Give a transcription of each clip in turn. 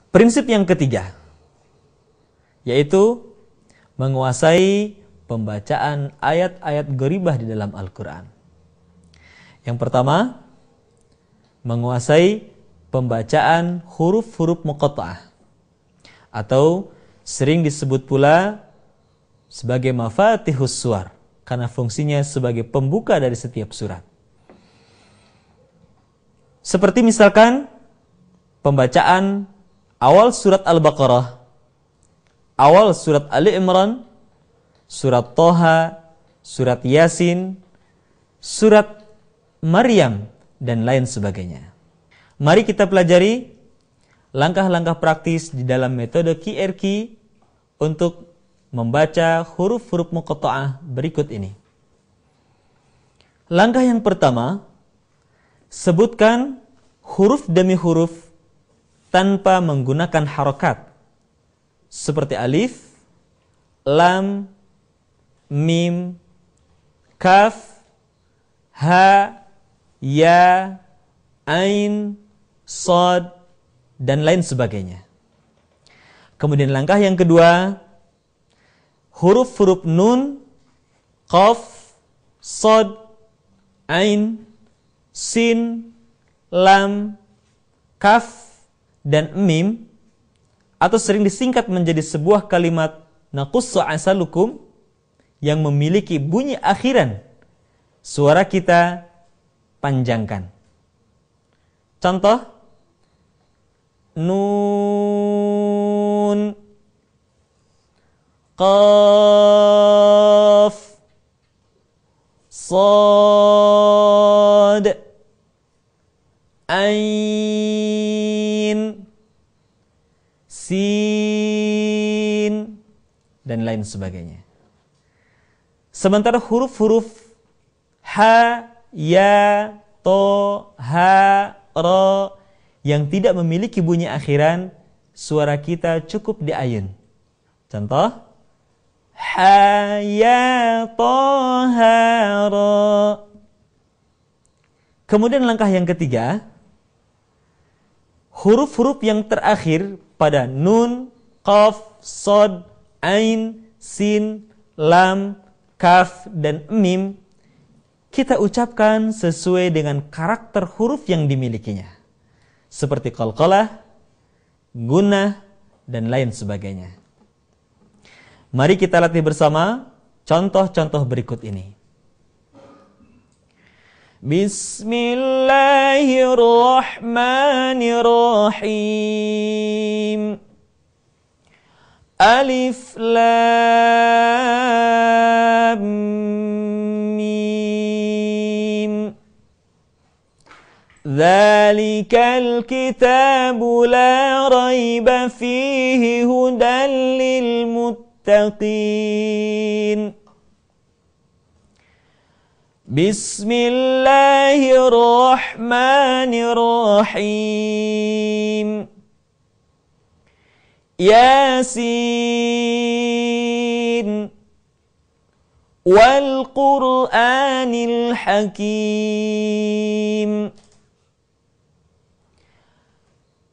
Prinsip yang ketiga, yaitu menguasai pembacaan ayat-ayat gharibah di dalam Al-Quran. Yang pertama, menguasai pembacaan huruf-huruf muqatta'ah, atau sering disebut pula sebagai mafatihus suwar, karena fungsinya sebagai pembuka dari setiap surat. Seperti misalkan pembacaan awal surat Al-Baqarah, awal surat Ali Imran, surat Toha, surat Yasin, surat Maryam, dan lain sebagainya. Mari kita pelajari langkah-langkah praktis di dalam metode QRQ untuk membaca huruf-huruf muqatta'ah berikut ini. Langkah yang pertama, sebutkan huruf demi huruf tanpa menggunakan harokat, seperti alif, lam, mim, kaf, ha, ya, ain, shad, dan lain sebagainya. Kemudian langkah yang kedua, huruf-huruf nun, qaf, shad, ain, sin, lam, kaf, dan mim, atau sering disingkat menjadi sebuah kalimat naqussu asalukum yang memiliki bunyi akhiran. Suara kita panjangkan. Contoh, nun, qaf, sad, ain, sin, dan lain sebagainya. Sementara huruf-huruf ha, ya, to, ha, ro yang tidak memiliki bunyi akhiran, suara kita cukup diayun. Contoh, ha, ya, to, ha, ro. Kemudian langkah yang ketiga, huruf-huruf yang terakhir pada nun, qaf, shad, ain, sin, lam, kaf, dan mim kita ucapkan sesuai dengan karakter huruf yang dimilikinya, seperti qalqalah, gunnah, dan lain sebagainya. Mari kita latih bersama contoh-contoh berikut ini. Bismillahirrahmanirrahim. Alif lam mim. Dzalikal kitabu la raiba fihi hudan lil muttaqin. Bismillahirrahmanirrahim. Yasin wal Qur'anil Hakim.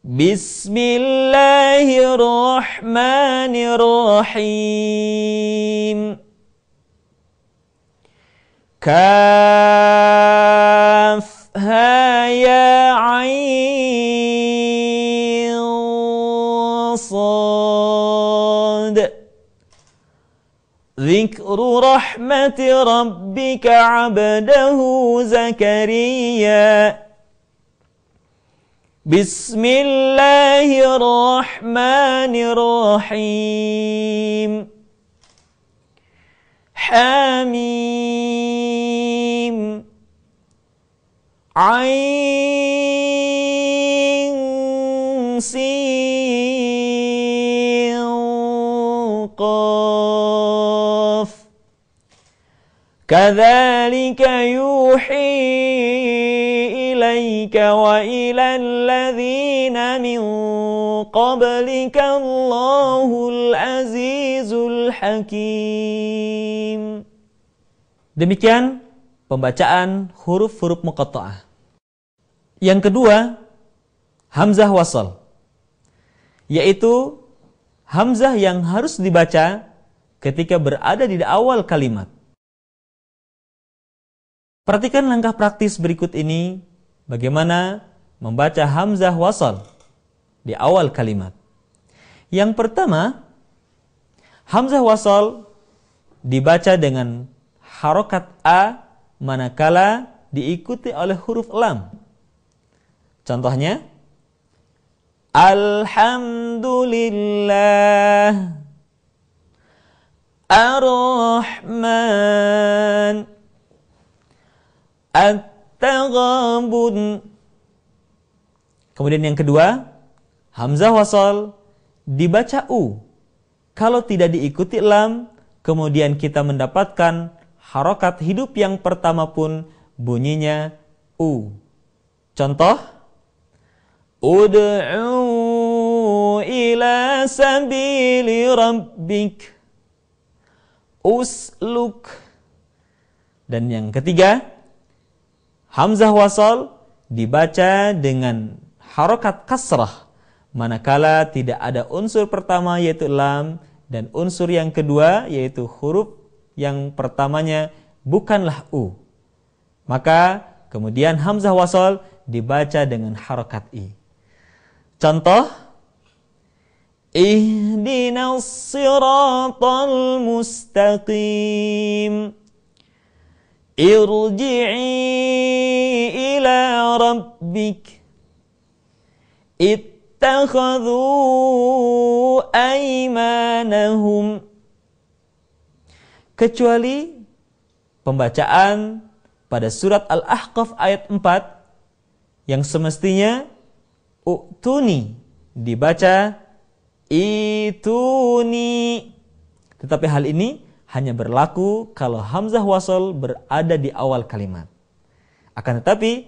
Bismillahirrahmanirrahim. Kaf, ha, ya, ain, sad. Dzikru rahmati rabbika abdahu Zakariya. Bismillahirrahmanirrahim. Hamim, ain, sin, qaf. Kadzalika yuhi ilaika wa ilal ladzina min qablika Allahul Azizul Hakim. Demikian pembacaan huruf-huruf muqatta'ah. Yang kedua, hamzah wasal. yaitu hamzah yang harus dibaca ketika berada di awal kalimat. Perhatikan langkah praktis berikut ini, bagaimana membaca hamzah wasal di awal kalimat. Yang pertama, hamzah wasal dibaca dengan harokat a manakala diikuti oleh huruf lam. Contohnya, Alhamdulillah, Ar-Rahman, At-Taghabun. Kemudian yang kedua, hamzah wasal dibaca u. Kalau tidak diikuti lam, kemudian kita mendapatkan harokat hidup yang pertama pun bunyinya u. Contoh, Ud'u ila sabili rabbik, usluk. Dan yang ketiga, hamzah wasal dibaca dengan harokat kasrah manakala tidak ada unsur pertama yaitu lam dan unsur yang kedua yaitu huruf yang pertamanya bukanlah u. Maka kemudian hamzah wasal dibaca dengan harokat i. Contoh, Ihdinas siratal mustaqim, Irji'i ila rabbik, Ittakhadhu aymanahum. Kecuali pembacaan pada surat Al-Ahqaf ayat 4 yang semestinya u'tuni dibaca ituni. Tetapi hal ini hanya berlaku kalau hamzah wasal berada di awal kalimat. Akan tetapi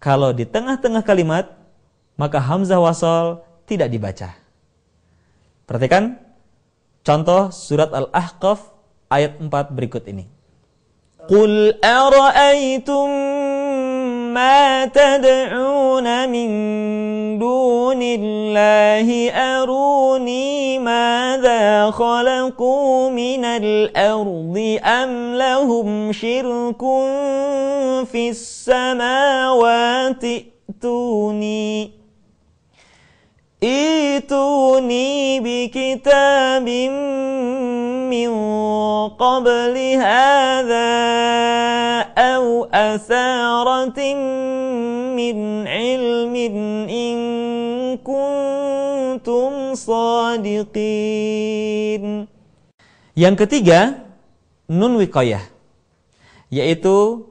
kalau di tengah-tengah kalimat maka hamzah wasal tidak dibaca. Perhatikan contoh surat Al-Ahqaf ayat 4 berikut ini. Qul ara'aytum ma tad'una min dunillahi aruni madza khalaqu minal ardi am lahum syirkun fis samawati ituni bikitabim min qabli hadza aw asaratin min ilmin in kuntum sadiqin. Yang ketiga, nun wiqayah, yaitu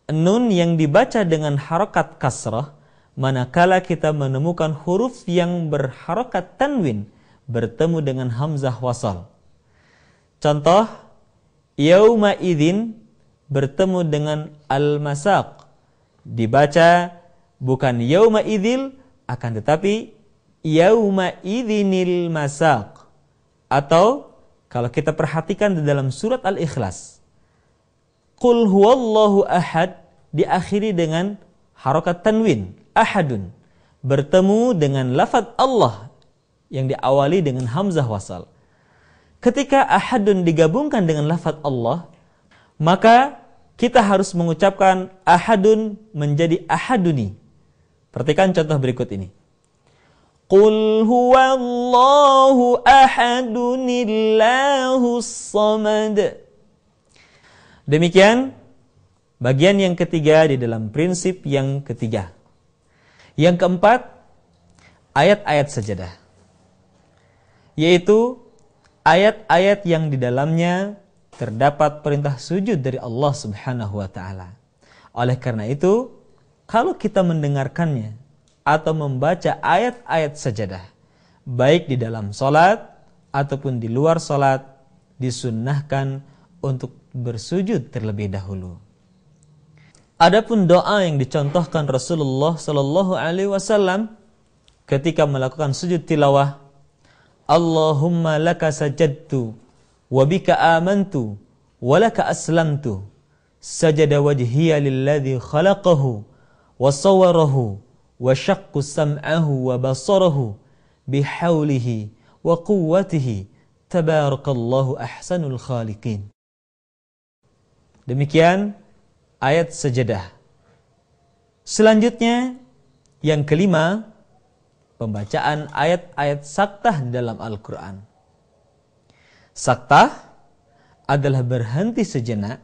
nun yang dibaca dengan harokat kasrah manakala kita menemukan huruf yang berharokat tanwin bertemu dengan hamzah wasal. Contoh, yauma idzin bertemu dengan al-masaq, dibaca bukan yauma idzil akan tetapi yauma idzinil masaq. Atau kalau kita perhatikan di dalam surat Al-Ikhlas, Qul huwallahu ahad diakhiri dengan harokat tanwin, ahadun, bertemu dengan lafaz Allah yang diawali dengan hamzah wasal. Ketika ahadun digabungkan dengan lafaz Allah, maka kita harus mengucapkan ahadun menjadi ahaduni. Perhatikan contoh berikut ini. Qul huwallahu ahadunillahus samad. Demikian bagian yang ketiga di dalam prinsip yang ketiga. Yang keempat, ayat-ayat sajadah, yaitu ayat-ayat yang di dalamnya terdapat perintah sujud dari Allah Subhanahu wa taala. Oleh karena itu, kalau kita mendengarkannya atau membaca ayat-ayat sajadah, baik di dalam salat ataupun di luar salat, disunnahkan untuk bersujud terlebih dahulu. Adapun doa yang dicontohkan Rasulullah sallallahu alaihi wasallam ketika melakukan sujud tilawah, Allahumma laka sajadtu wa bika amantu wa laka aslamtu sajada wajhiya lilladzi khalaqahu wa sawwarahu wa syaqqa sam'ahu wa basarahu bihaulihi wa quwwatihi tabarakallahu ahsanul khaliqin. Demikian ayat sajadah. Selanjutnya yang kelima, pembacaan ayat-ayat saktah dalam Al-Quran. Saktah adalah berhenti sejenak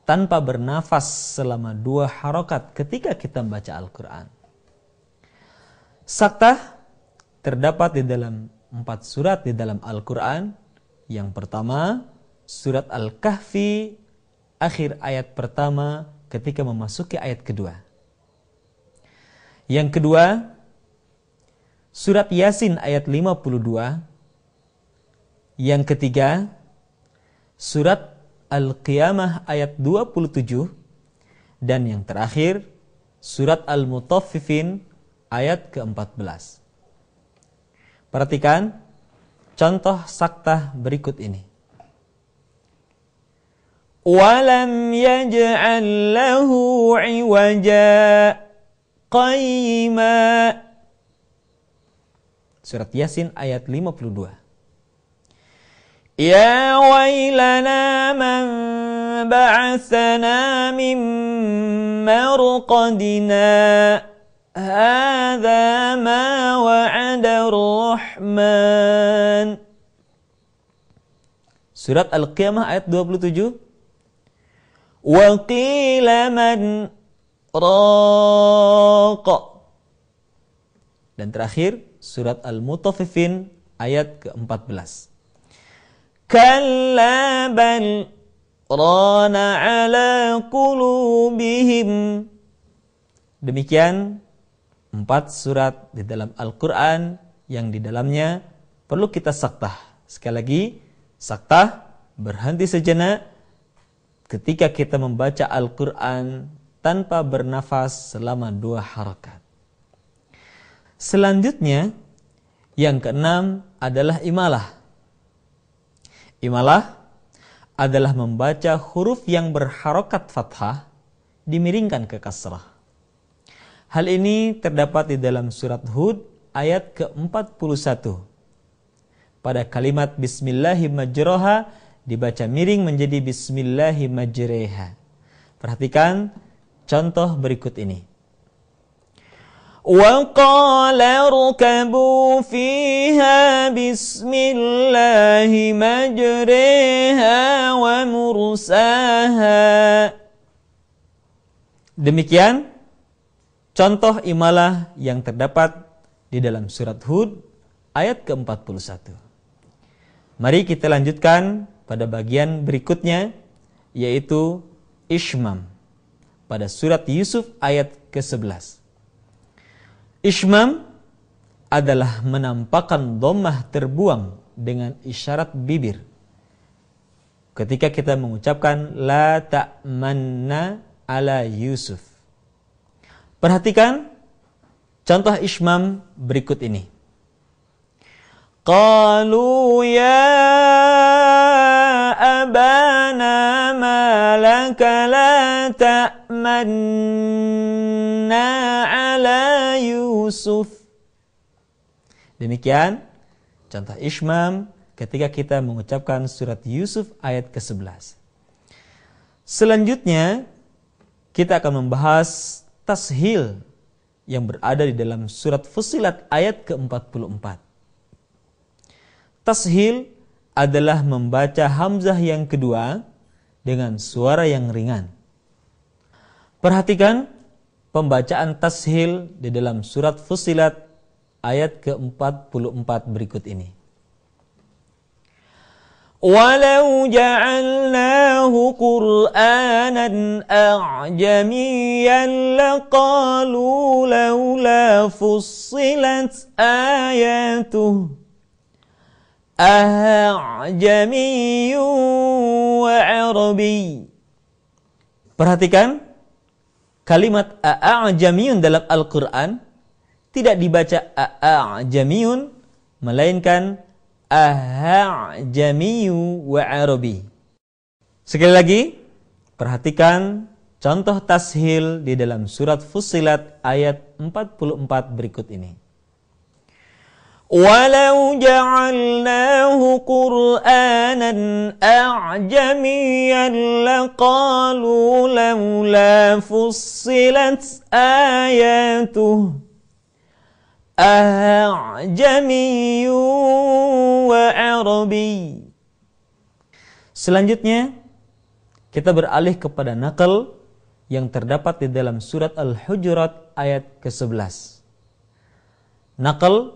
tanpa bernafas selama 2 harokat ketika kita membaca Al-Quran. Saktah terdapat di dalam 4 surat di dalam Al-Quran. Yang pertama, surat Al-Kahfi, akhir ayat pertama ketika memasuki ayat kedua. Yang kedua, surat Yasin ayat 52. Yang ketiga, surat Al-Qiyamah ayat 27. Dan yang terakhir, surat Al-Mutaffifin ayat ke-14. Perhatikan contoh saktah berikut ini. Walam yaj'al lahu 'iwaja qayyima. Surat Yasin ayat 52. Ya wailana man ba'athana min marqadina hadza ma wa'ada ar-rahman. Surat Al-Qiyamah ayat 27. Wa qila man raqa. Dan terakhir surat Al-Mutaffifin ayat ke-14. Kalla bal rana ala qulubihim. Demikian 4 surat di dalam Al-Quran yang di dalamnya perlu kita saktah. Sekali lagi, saktah berhenti sejenak ketika kita membaca Al-Quran tanpa bernafas selama 2 harakat. Selanjutnya, yang keenam adalah imalah. Imalah adalah membaca huruf yang berharokat fathah dimiringkan ke kasrah. Hal ini terdapat di dalam surat Hud ayat ke-41. Pada kalimat Bismillahirrahmanirrahim dibaca miring menjadi Bismillahirrahmanirrahim. Perhatikan contoh berikut ini. Wa qala rkabu fiha bismillahi majriha wa mursaha. Demikian contoh imalah yang terdapat di dalam surat Hud ayat ke-41. Mari kita lanjutkan pada bagian berikutnya, yaitu Ishmam pada surat Yusuf ayat ke-11. Ishmam adalah menampakkan dhammah terbuang dengan isyarat bibir ketika kita mengucapkan la ta'manna ala Yusuf. Perhatikan contoh ishmam berikut ini. Qalu ya abana ma laka la ta'manna ala Yusuf. Demikian contoh ishmam ketika kita mengucapkan surat Yusuf ayat ke-11. Selanjutnya kita akan membahas tashil yang berada di dalam surat Fussilat ayat ke-44. Tashil adalah membaca hamzah yang kedua dengan suara yang ringan. Perhatikan pembacaan tashil di dalam surat Fussilat ayat ke-44 berikut ini. Walau ja'alnahu Qur'anan a'jamiyyan laqalu laula fussilat ayatuhu a'jamiyyun wa 'arabiy. Perhatikan kalimat a'jamiyyun dalam Al-Qur'an tidak dibaca a'jamiyyun melainkan a'jamiyyu wa 'arabi. Sekali lagi, perhatikan contoh tashil di dalam surat Fussilat ayat 44 berikut ini. Walau ja'alnahu Qur'anan a'jamiyyan laqalu laula fussilat ayatuh a'jamiyyun wa arabi. Selanjutnya kita beralih kepada naqal yang terdapat di dalam surat Al-Hujurat ayat ke-11. Naqal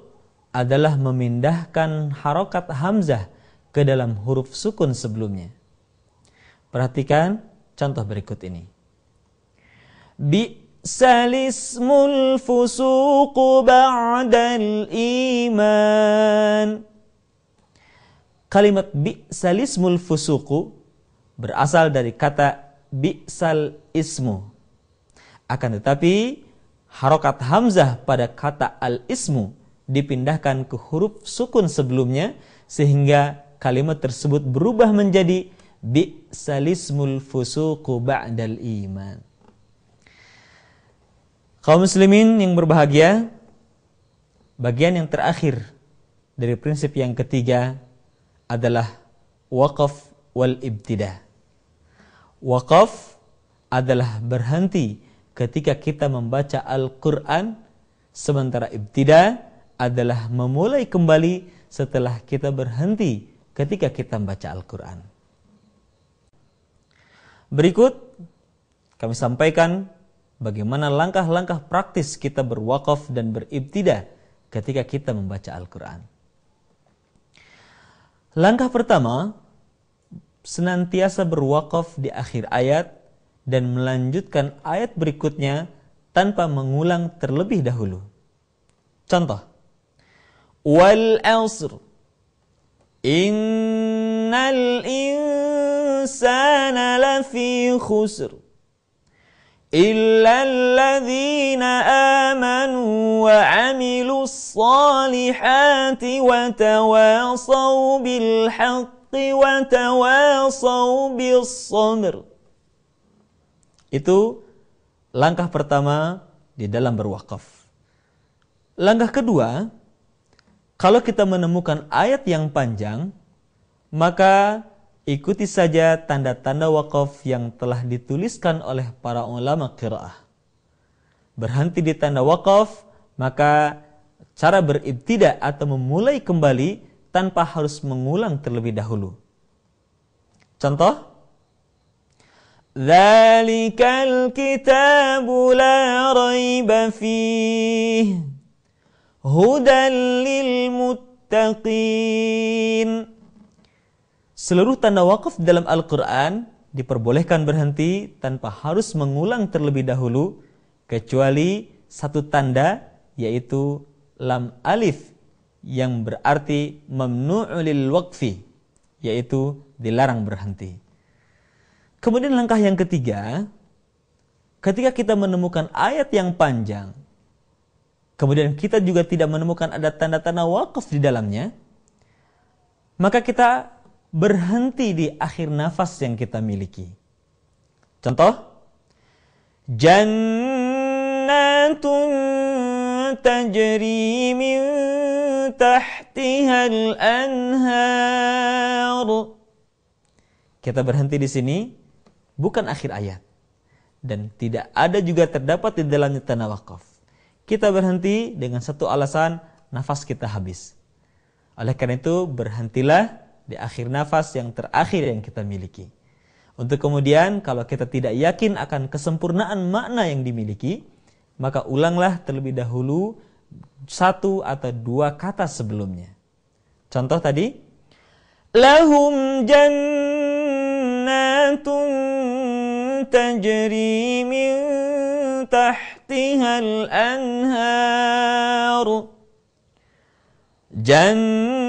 adalah memindahkan harokat hamzah ke dalam huruf sukun sebelumnya. Perhatikan contoh berikut ini. Bi'sal ismul fusuqu ba'dal iman. Kalimat bi'sal ismul fusuqu berasal dari kata bi'sal ismu. Akan tetapi harokat hamzah pada kata al-ismu dipindahkan ke huruf sukun sebelumnya sehingga kalimat tersebut berubah menjadi bi'salismul fusuqu ba'dal iman. Kaum muslimin yang berbahagia, bagian yang terakhir dari prinsip yang ketiga adalah waqaf wal ibtida. Waqaf adalah berhenti ketika kita membaca Al-Quran, sementara ibtida adalah memulai kembali setelah kita berhenti ketika kita membaca Al-Quran. Berikut kami sampaikan bagaimana langkah-langkah praktis kita berwakaf dan beribtidah ketika kita membaca Al-Quran. Langkah pertama, senantiasa berwakaf di akhir ayat dan melanjutkan ayat berikutnya tanpa mengulang terlebih dahulu. Contoh, wal asr innal insana lafi khusr illa alladhina amanu wa amilus salihati wa tawasaw bil haqqi wa tawasaw bis sabr. Itu langkah pertama di dalam berwakaf. Langkah kedua, kalau kita menemukan ayat yang panjang, maka ikuti saja tanda-tanda wakaf yang telah dituliskan oleh para ulama qiraah. Berhenti di tanda wakaf, maka cara beribtidah atau memulai kembali tanpa harus mengulang terlebih dahulu. Contoh, Dzalikal kitabu la raiba fihi hudan lil muttaqin. Seluruh tanda wakaf dalam Al-Quran diperbolehkan berhenti tanpa harus mengulang terlebih dahulu, kecuali satu tanda, yaitu lam alif yang berarti mamnu'u lil waqfi, yaitu dilarang berhenti. Kemudian langkah yang ketiga, ketika kita menemukan ayat yang panjang, kemudian kita juga tidak menemukan ada tanda-tanda wakaf di dalamnya, maka kita berhenti di akhir nafas yang kita miliki. Contoh, Jannatun tajri min tahtihal anhar. Kita berhenti di sini, bukan akhir ayat. Dan tidak ada juga terdapat di dalamnya tanda wakaf. Kita berhenti dengan satu alasan, nafas kita habis. Oleh karena itu, berhentilah di akhir nafas yang terakhir yang kita miliki. Untuk kemudian, kalau kita tidak yakin akan kesempurnaan makna yang dimiliki, maka ulanglah terlebih dahulu satu atau dua kata sebelumnya. Contoh tadi, lahum jannatun tajri min tahtihal anhar. Jannatun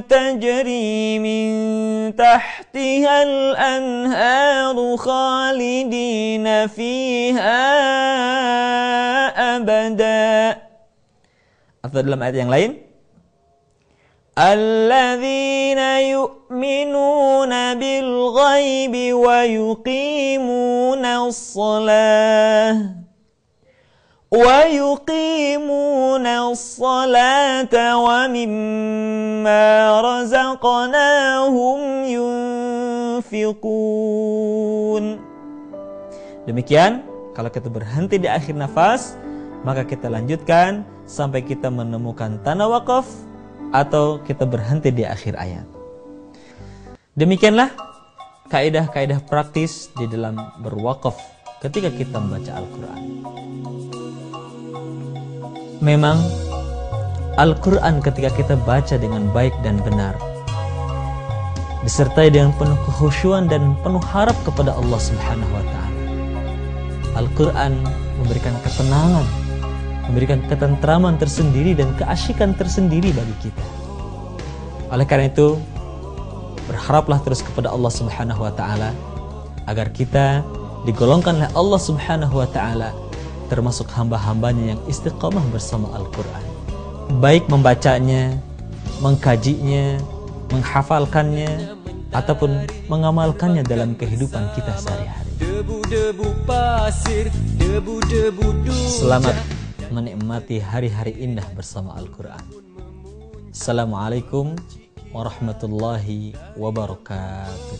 tajri min tahtihal anhar khalidina fiha abada. Atau dalam ayat yang lain, alladzina yu'minuna bil ghaibi wa yuqimuna as-salah وَيُقِيمُونَ الصَّلَاةَ وَمِمَّا رَزَقْنَاهُمْ يُنْفِقُونَ. Demikian, kalau kita berhenti di akhir nafas, maka kita lanjutkan sampai kita menemukan tanah wakaf atau kita berhenti di akhir ayat. Demikianlah kaidah-kaidah praktis di dalam berwakaf ketika kita membaca Al-Quran. Memang Al-Quran ketika kita baca dengan baik dan benar, disertai dengan penuh kekhusyuan dan penuh harap kepada Allah Subhanahu wa Ta'ala, Al-Quran memberikan ketenangan, memberikan ketentraman tersendiri dan keasyikan tersendiri bagi kita. Oleh karena itu, berharaplah terus kepada Allah Subhanahu wa Ta'ala agar kita digolongkan oleh Allah Subhanahu wa Ta'ala termasuk hamba-hambanya yang istiqamah bersama Al-Quran, baik membacanya, mengkajinya, menghafalkannya, ataupun mengamalkannya dalam kehidupan kita sehari-hari. Debu-debu pasir, debu-debu dunia. Selamat menikmati hari-hari indah bersama Al-Quran. Assalamualaikum warahmatullahi wabarakatuh.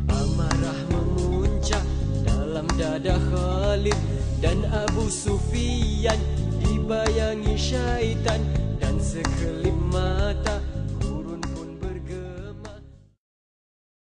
Amarah memuncak dalam dada Khalid dan Abu Sufyan, dibayangi syaitan dan sekelip mata